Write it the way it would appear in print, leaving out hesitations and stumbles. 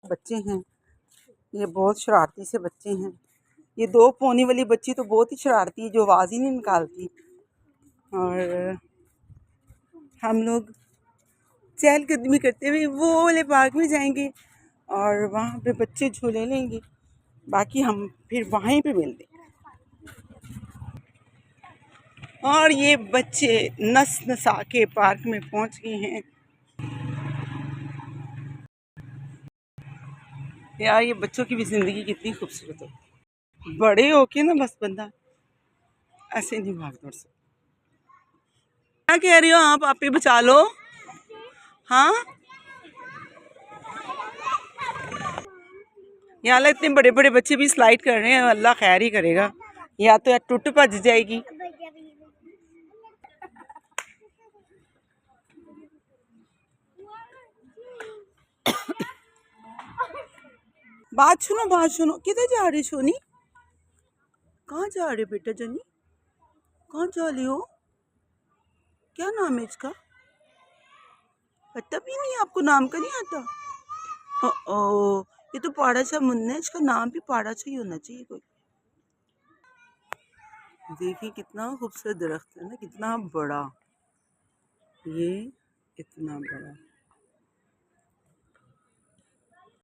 बच्चे हैं, ये बहुत शरारती से बच्चे हैं। ये 2 पौनी वाली बच्ची तो बहुत ही शरारती है, जो आवाज़ ही नहीं निकालती। और हम लोग चहलकदमी करते हुए वो वाले पार्क में जाएंगे और वहाँ पे बच्चे झूले लेंगे। बाकी हम फिर वहीं पे मिलते हैं। और ये बच्चे नस नसा के पार्क में पहुँच गए हैं। यार ये बच्चों की भी ज़िंदगी कितनी खूबसूरत है। बड़े होके ना बस बंदा ऐसे नहीं भाग दौड़ सकता। क्या कह रही हो आप ही बचा लो। हाँ यहाँ इतने बड़े बड़े बच्चे भी स्लाइड कर रहे हैं, अल्लाह खैर ही करेगा, या तो यार टूट भज जाएगी। बात सुनो, किधर जा रही सोनी? कहाँ जा रहे बेटा जनी? कहाँ जा रही हो? क्या नाम है इसका? पता भी नहीं आपको, नाम का नहीं आता? ओ ये तो पाड़ा सा मुन्ना है, इसका नाम भी पाड़ा सा ही होना चाहिए कोई। देखिए कितना खूबसूरत दरख्त है ना, कितना बड़ा, ये इतना बड़ा।